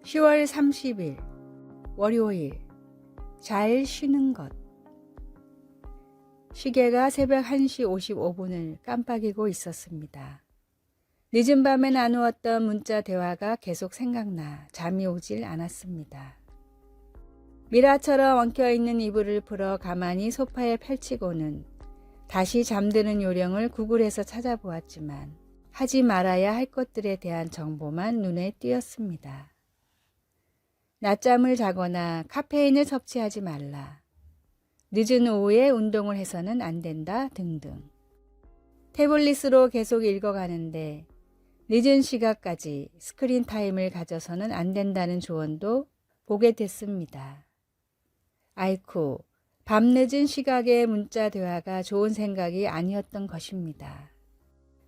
10월 30일 월요일. 잘 쉬는 것. 시계가 새벽 1시 55분을 깜빡이고 있었습니다. 늦은 밤에 나누었던 문자 대화가 계속 생각나 잠이 오질 않았습니다. 미라처럼 엉켜있는 이불을 풀어 가만히 소파에 펼치고는 다시 잠드는 요령을 구글에서 찾아보았지만 하지 말아야 할 것들에 대한 정보만 눈에 띄었습니다. 낮잠을 자거나 카페인을 섭취하지 말라, 늦은 오후에 운동을 해서는 안 된다 등등. 태블릿으로 계속 읽어가는데 늦은 시각까지 스크린 타임을 가져서는 안 된다는 조언도 보게 됐습니다. 아이쿠, 밤늦은 시각에 문자 대화가 좋은 생각이 아니었던 것입니다.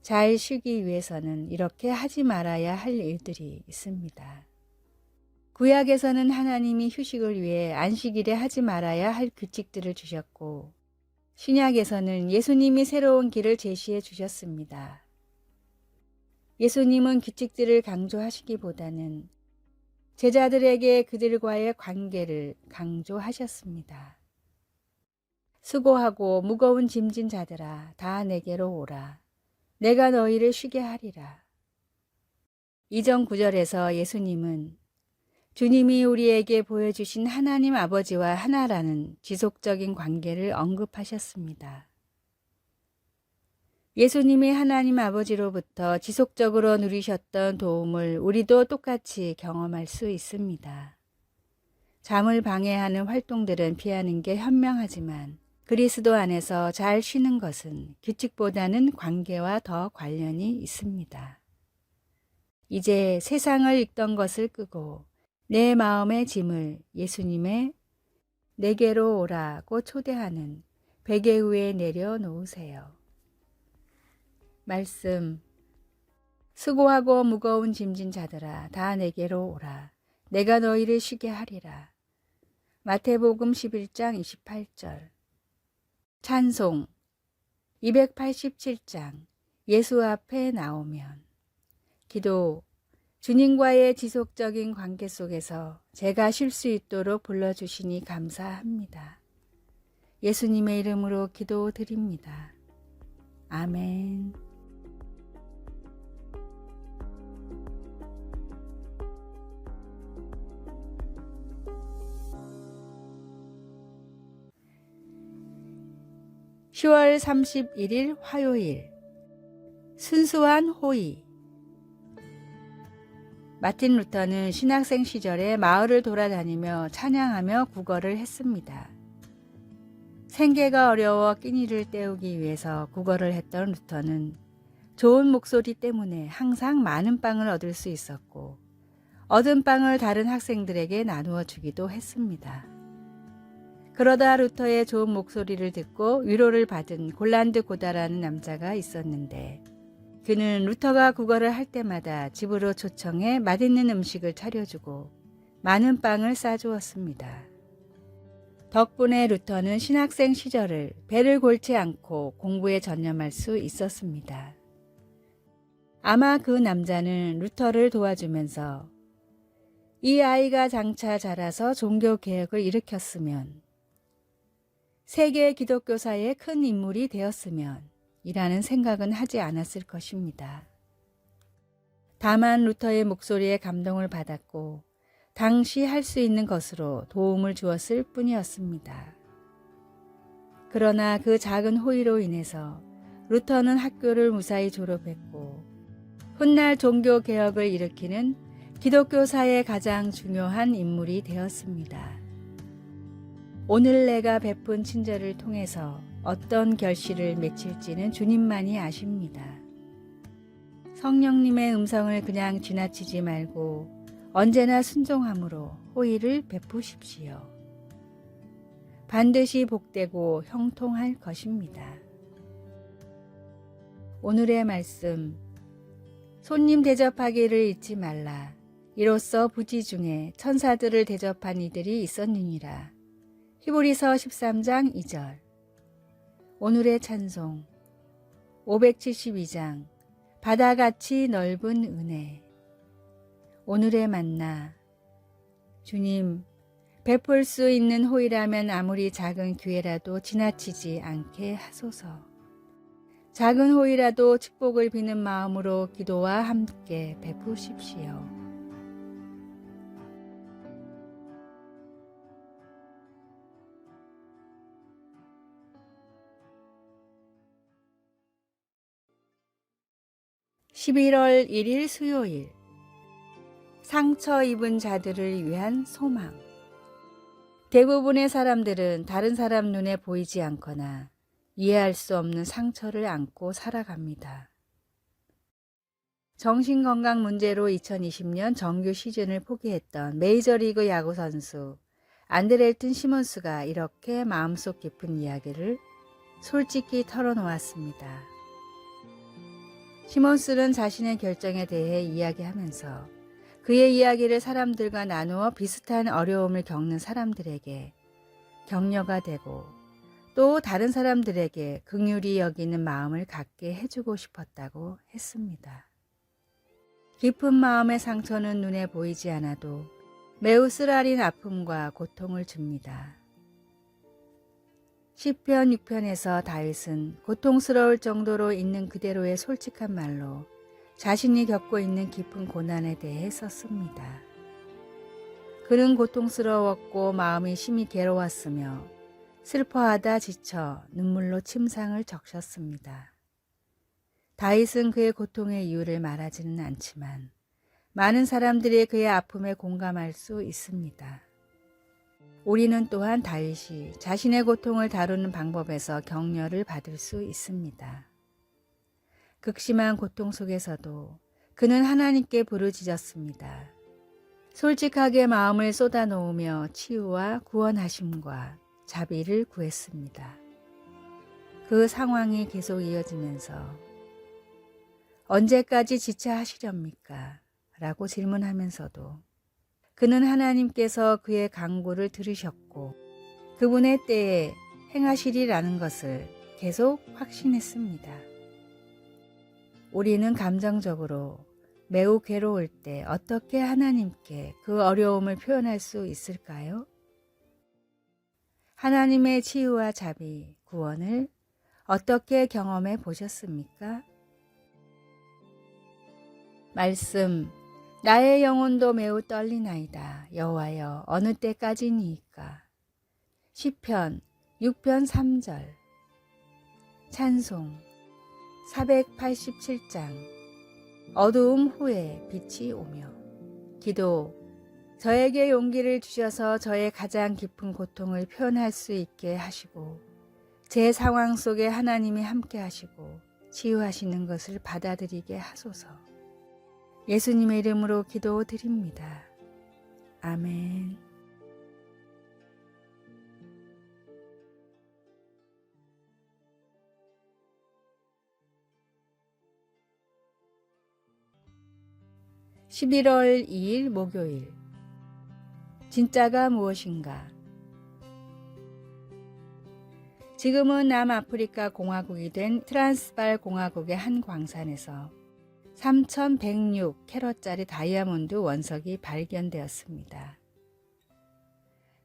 잘 쉬기 위해서는 이렇게 하지 말아야 할 일들이 있습니다. 구약에서는 하나님이 휴식을 위해 안식일에 하지 말아야 할 규칙들을 주셨고, 신약에서는 예수님이 새로운 길을 제시해 주셨습니다. 예수님은 규칙들을 강조하시기보다는 제자들에게 그들과의 관계를 강조하셨습니다. 수고하고 무거운 짐진 자들아, 다 내게로 오라. 내가 너희를 쉬게 하리라. 이전 구절에서 예수님은 주님이 우리에게 보여주신 하나님 아버지와 하나라는 지속적인 관계를 언급하셨습니다. 예수님이 하나님 아버지로부터 지속적으로 누리셨던 도움을 우리도 똑같이 경험할 수 있습니다. 잠을 방해하는 활동들은 피하는 게 현명하지만 그리스도 안에서 잘 쉬는 것은 규칙보다는 관계와 더 관련이 있습니다. 이제 세상을 읽던 것을 끄고 내 마음의 짐을 예수님의 내게로 오라고 초대하는 베개 위에 내려놓으세요. 말씀. 수고하고 무거운 짐진 자들아, 다 내게로 오라. 내가 너희를 쉬게 하리라. 마태복음 11장 28절. 찬송. 287장. 예수 앞에 나오면. 기도. 주님과의 지속적인 관계 속에서 제가 쉴 수 있도록 불러주시니 감사합니다. 예수님의 이름으로 기도드립니다. 아멘. (10월 31일) 화요일. 순수한 호의. 마틴 루터는 신학생 시절에 마을을 돌아다니며 찬양하며 구걸을 했습니다. 생계가 어려워 끼니를 때우기 위해서 구걸을 했던 루터는 좋은 목소리 때문에 항상 많은 빵을 얻을 수 있었고, 얻은 빵을 다른 학생들에게 나누어 주기도 했습니다. 그러다 루터의 좋은 목소리를 듣고 위로를 받은 골란드 고다라는 남자가 있었는데, 그는 루터가 구걸을 할 때마다 집으로 초청해 맛있는 음식을 차려주고 많은 빵을 싸주었습니다. 덕분에 루터는 신학생 시절을 배를 골지 않고 공부에 전념할 수 있었습니다. 아마 그 남자는 루터를 도와주면서 이 아이가 장차 자라서 종교개혁을 일으켰으면, 세계 기독교사의 큰 인물이 되었으면 이라는 생각은 하지 않았을 것입니다. 다만 루터의 목소리에 감동을 받았고 당시 할 수 있는 것으로 도움을 주었을 뿐이었습니다. 그러나 그 작은 호의로 인해서 루터는 학교를 무사히 졸업했고 훗날 종교개혁을 일으키는 기독교사의 가장 중요한 인물이 되었습니다. 오늘 내가 베푼 친절을 통해서 어떤 결실을 맺힐지는 주님만이 아십니다. 성령님의 음성을 그냥 지나치지 말고 언제나 순종함으로 호의를 베푸십시오. 반드시 복되고 형통할 것입니다. 오늘의 말씀. 손님 대접하기를 잊지 말라. 이로써 부지 중에 천사들을 대접한 이들이 있었느니라. 히브리서 13장 2절. 오늘의 찬송. 572장. 바다같이 넓은 은혜. 오늘의 만나. 주님, 베풀 수 있는 호의라면 아무리 작은 기회라도 지나치지 않게 하소서. 작은 호의라도 축복을 비는 마음으로 기도와 함께 베푸십시오. (11월 1일) 수요일, 상처 입은 자들을 위한 소망. 대부분의 사람들은 다른 사람 눈에 보이지 않거나 이해할 수 없는 상처를 안고 살아갑니다. 정신건강 문제로 2020년 정규 시즌을 포기했던 메이저리그 야구 선수 안드렐튼 시몬스가 이렇게 마음속 깊은 이야기를 솔직히 털어놓았습니다. 시몬스는 자신의 결정에 대해 이야기하면서 그의 이야기를 사람들과 나누어 비슷한 어려움을 겪는 사람들에게 격려가 되고 또 다른 사람들에게 긍휼히 여기는 마음을 갖게 해주고 싶었다고 했습니다. 깊은 마음의 상처는 눈에 보이지 않아도 매우 쓰라린 아픔과 고통을 줍니다. 시편 6편에서 다윗은 고통스러울 정도로 있는 그대로의 솔직한 말로 자신이 겪고 있는 깊은 고난에 대해 썼습니다. 그는 고통스러웠고 마음이 심히 괴로웠으며 슬퍼하다 지쳐 눈물로 침상을 적셨습니다. 다윗은 그의 고통의 이유를 말하지는 않지만 많은 사람들이 그의 아픔에 공감할 수 있습니다. 우리는 또한 다윗이 자신의 고통을 다루는 방법에서 격려를 받을 수 있습니다. 극심한 고통 속에서도 그는 하나님께 부르짖었습니다. 솔직하게 마음을 쏟아놓으며 치유와 구원하심과 자비를 구했습니다. 그 상황이 계속 이어지면서 언제까지 지체하시렵니까? 라고 질문하면서도 그는 하나님께서 그의 간구를 들으셨고 그분의 때에 행하시리라는 것을 계속 확신했습니다. 우리는 감정적으로 매우 괴로울 때 어떻게 하나님께 그 어려움을 표현할 수 있을까요? 하나님의 치유와 자비, 구원을 어떻게 경험해 보셨습니까? 말씀, 나의 영혼도 매우 떨리나이다. 여호와여, 어느 때까지니이까? 시편 6편 3절. 찬송 487장. 어두움 후에 빛이 오며. 기도, 저에게 용기를 주셔서 저의 가장 깊은 고통을 표현할 수 있게 하시고 제 상황 속에 하나님이 함께 하시고 치유하시는 것을 받아들이게 하소서. 예수님의 이름으로 기도드립니다. 아멘. (11월 2일) 목요일. 진짜가 무엇인가? 지금은 남아프리카 공화국이 된 트란스발 공화국의 한 광산에서 3,106캐럿짜리 다이아몬드 원석이 발견되었습니다.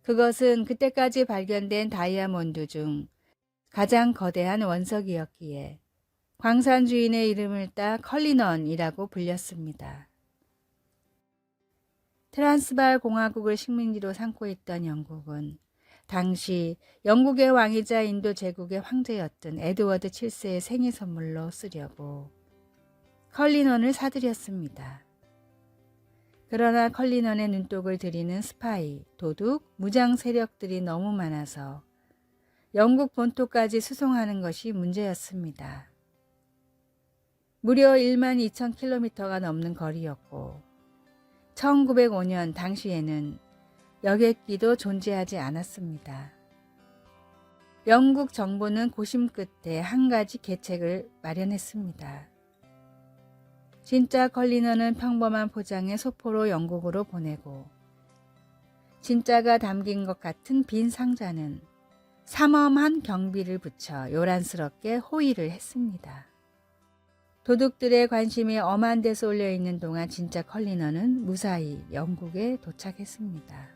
그것은 그때까지 발견된 다이아몬드 중 가장 거대한 원석이었기에 광산 주인의 이름을 따 컬리넌이라고 불렸습니다. 트란스발 공화국을 식민지로 삼고 있던 영국은 당시 영국의 왕이자 인도 제국의 황제였던 에드워드 7세의 생일 선물로 쓰려고 컬리넌을 사들였습니다. 그러나 컬리넌의 눈독을 들이는 스파이, 도둑, 무장 세력들이 너무 많아서 영국 본토까지 수송하는 것이 문제였습니다. 무려 12,000km가 넘는 거리였고 1905년 당시에는 여객기도 존재하지 않았습니다. 영국 정부는 고심 끝에 한 가지 계책을 마련했습니다. 진짜 컬리넌은 평범한 포장의 소포로 영국으로 보내고 진짜가 담긴 것 같은 빈 상자는 삼엄한 경비를 붙여 요란스럽게 호의를 했습니다. 도둑들의 관심이 엄한 데 쏠려 있는 동안 진짜 컬리너는 무사히 영국에 도착했습니다.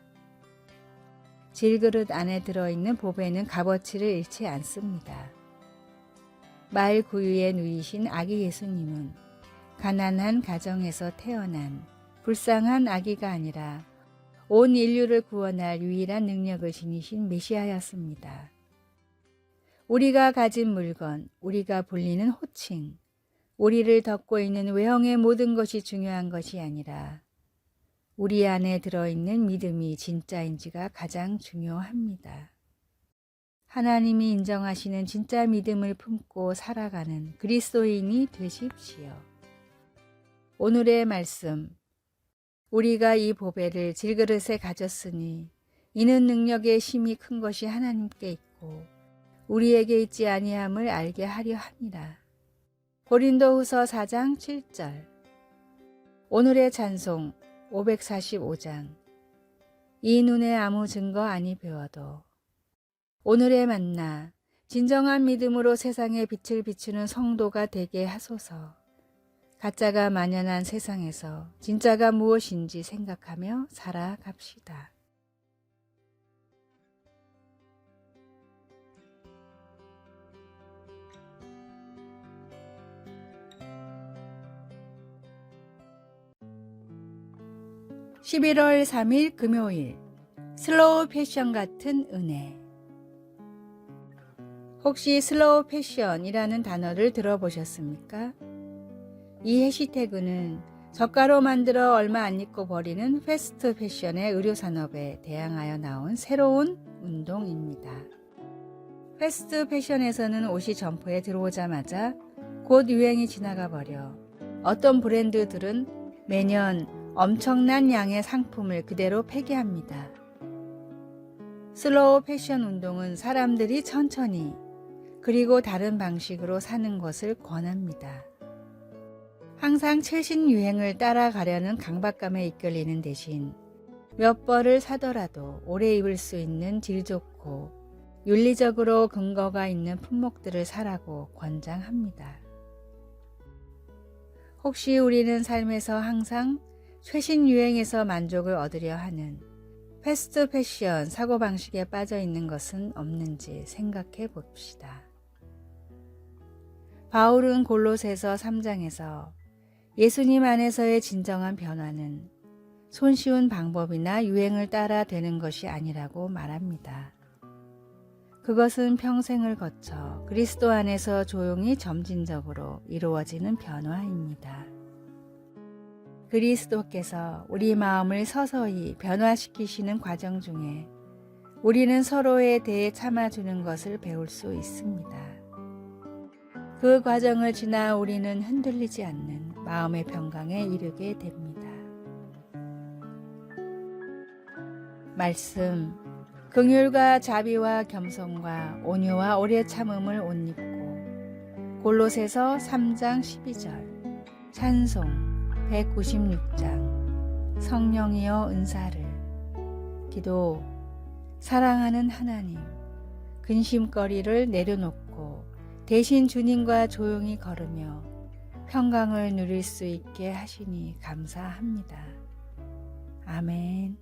질그릇 안에 들어있는 보배는 값어치를 잃지 않습니다. 말 구유에 누이신 아기 예수님은 가난한 가정에서 태어난 불쌍한 아기가 아니라 온 인류를 구원할 유일한 능력을 지니신 메시아였습니다. 우리가 가진 물건, 우리가 불리는 호칭, 우리를 덮고 있는 외형의 모든 것이 중요한 것이 아니라 우리 안에 들어있는 믿음이 진짜인지가 가장 중요합니다. 하나님이 인정하시는 진짜 믿음을 품고 살아가는 그리스도인이 되십시오. 오늘의 말씀, 우리가 이 보배를 질그릇에 가졌으니 이는 능력의 힘이 큰 것이 하나님께 있고 우리에게 있지 아니함을 알게 하려 함이라. 고린도후서 4장 7절. 오늘의 찬송 545장. 이 눈에 아무 증거 아니 배워도. 오늘의 만나, 진정한 믿음으로 세상에 빛을 비추는 성도가 되게 하소서. 가짜가 만연한 세상에서 진짜가 무엇인지 생각하며 살아갑시다. (11월 3일) 금요일, 슬로우 패션 같은 은혜. 혹시 슬로우 패션이라는 단어를 들어보셨습니까? 이 해시태그는 저가로 만들어 얼마 안 입고 버리는 패스트 패션의 의료산업에 대항하여 나온 새로운 운동입니다. 패스트 패션에서는 옷이 점포에 들어오자마자 곧 유행이 지나가 버려 어떤 브랜드들은 매년 엄청난 양의 상품을 그대로 폐기합니다. 슬로우 패션 운동은 사람들이 천천히 그리고 다른 방식으로 사는 것을 권합니다. 항상 최신 유행을 따라가려는 강박감에 이끌리는 대신 몇 벌을 사더라도 오래 입을 수 있는 질 좋고 윤리적으로 근거가 있는 품목들을 사라고 권장합니다. 혹시 우리는 삶에서 항상 최신 유행에서 만족을 얻으려 하는 패스트 패션 사고방식에 빠져 있는 것은 없는지 생각해 봅시다. 바울은 골로새서 3장에서 예수님 안에서의 진정한 변화는 손쉬운 방법이나 유행을 따라 되는 것이 아니라고 말합니다. 그것은 평생을 거쳐 그리스도 안에서 조용히 점진적으로 이루어지는 변화입니다. 그리스도께서 우리 마음을 서서히 변화시키시는 과정 중에 우리는 서로에 대해 참아주는 것을 배울 수 있습니다. 그 과정을 지나 우리는 흔들리지 않는 마음의 평강에 이르게 됩니다. 말씀, 긍휼과 자비와 겸손과 온유와 오래 참음을 옷 입고. 골로새서 3장 12절. 찬송 196장. 성령이여 은사를. 기도, 사랑하는 하나님, 근심거리를 내려놓고 대신 주님과 조용히 걸으며 평강을 누릴 수 있게 하시니 감사합니다. 아멘.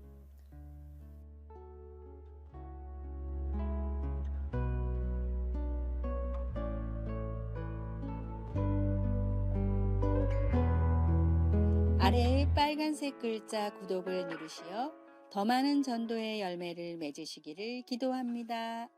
아래의 빨간색 글자 구독을 누르시어 더 많은 전도의 열매를 맺으시기를 기도합니다.